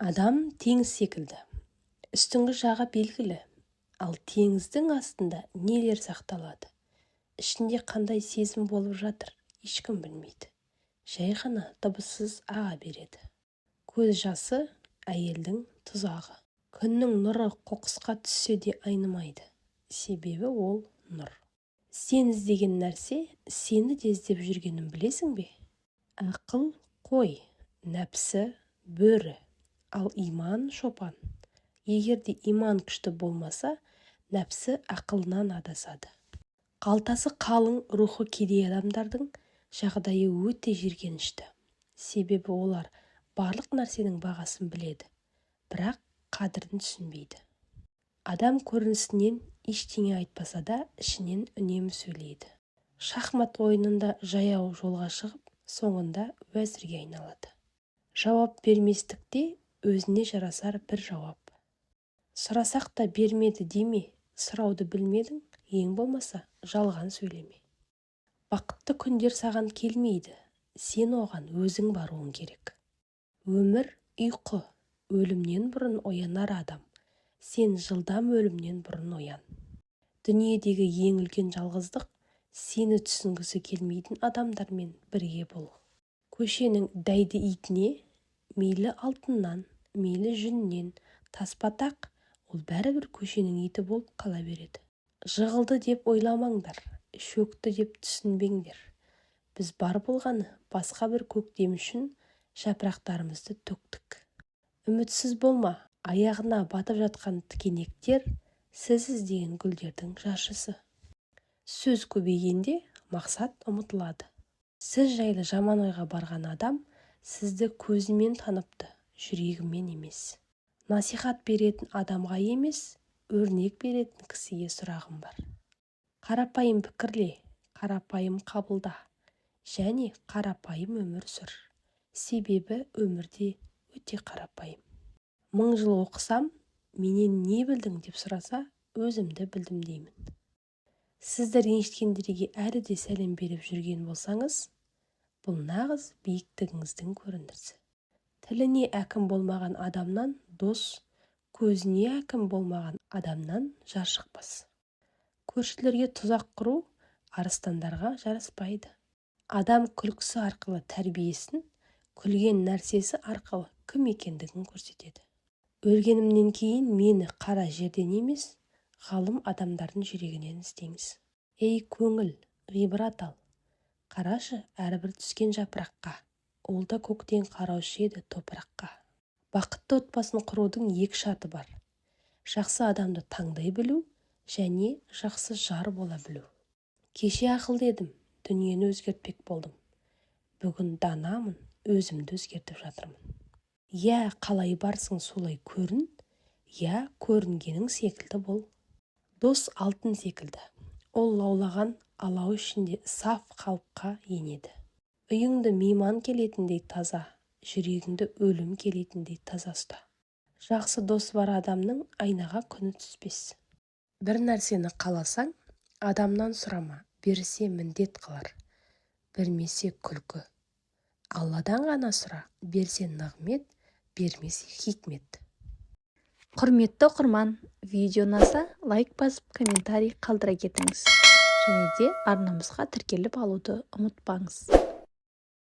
Адам теңіз секілді. Үстіңгі жағы белгілі, ал теңіздің астында нелер сақталады? Ішінде қандай сезім болып жатыр, ешкім білмейді. Жай ғана дыбыссыз аға береді. Көз жасы әйелдің тұзағы. Күннің нұры қоқысқа түссе де айнымайды. Себебі ол нұр. Сен іздеген нәрсе сені де іздеп жүргенін білесің бе? Ақыл қой, нәпсі бөрі, ал иман шопан. Егер де иман күшті болмаса, нәпсі ақылынан адасады. Қалтасы қалың, рухы кедей адамдардың жағдайы өте жиіркенішті. Себебі олар барлық нәрсенің бағасын біледі, бірақ қадірін түсінбейді. Адам көрінісінен ештеңе айтпаса да, ішінен үнемі сөйлейді. Шахмат ойынында жаяу жолға шығып, соңында уәзірге айналады. Жауап берместікте өзіне жарасар бір жауап. Сұрасақ та бермеді деме, сұрауды білмедің, ең болмаса жалған сөйлеме. Бақытты күндер саған келмейді, сен оған өзің баруың керек. Өмір ұйқы, өлімнен бұрын оянар адам. Сен жылдам өлімнен бұрын оян. Дүниедегі ең үлкен жалғыздық сені түсінгісі келмейтін адамдармен бірге болу. Көшенің дәйді итіне мейлі алтыннан, мейлі жүннен, тасбатақ, ол бәрібір көшенің иті болып қала береді. Жығылды деп ойламаңдар, шөкті деп түсінбеңдер. Біз бар болғаны басқа бір көктем үшін жапырақтарымызды төктік. Үмітсіз болма, аяғына батып жатқан тікенектер сіз іздеген гүлдердің жаршысы. Сөз көбейгенде мақсат ұмытылады. Сіз жайлы жаман ойға барған адам сізді көзімен таныпты, жүрегімен емес. Насихат беретін адамға емес, өрнек беретін кісіге сұрағым бар. Қарапайым пікірле, қарапайым қабылда, және қарапайым өмір сүр. Себебі өмірде өте қарапайым. 1000 жыл оқысам, менен не білдің деп сұраса, өзімді білдім деймін. Сізді ренжіткендерге әлі де сәлем беріп жүрген болсаңыз, бұл нағыз биіктігіңіздің көрінісі. Тіліне әкім болмаған адамнан дос, көзіне әкім болмаған адамнан жар шықпас. Көршілерге тұзақ құру арыстандарға жараспайды. Адам күлкісі арқылы тәрбиесін, күлген нәрсесі арқылы кім екендігін көрсетеді. Өлгенімнен кейін мені қара жерден емес, ғалым адамдардың жүрегінен іздеңіз. Ей көңіл, ғибрат ал. Қарашы әрбір түскен жапыраққа, ол да көктен қараушы еді топыраққа. Бақытты отбасын құрудың 2 шарты бар. Жақсы адамды таңдай білу және жақсы жар бола білу. Кеше ақылды едім, дүниені өзгертпек болдым. Бүгін данамын, өзімді өзгертіп жатырмын. Я қалай барсың солай көрін, я көрінгенің секілді бол. Дос алтын секілді. Ол лаулаған алау ішінде саф қалыпқа енеді. Үйіңді мейман келетіндей таза, жүрегіңді өлім келетіндей таза ұста. Жақсы дос бар адамның айнаға күні түспес. Бір нәрсені қаласаң, адамнан сұрама, берсе міндет қылар. Бермесе күлкі. Алладан ғана сұра, берсе нығмет, бермесе хикмет. Құрметті оқырман, видео ұнаса лайк басып, комментарий қалдыра кетіңіз. Және де арнамызға тіркеліп алуды ұмытпаңыз.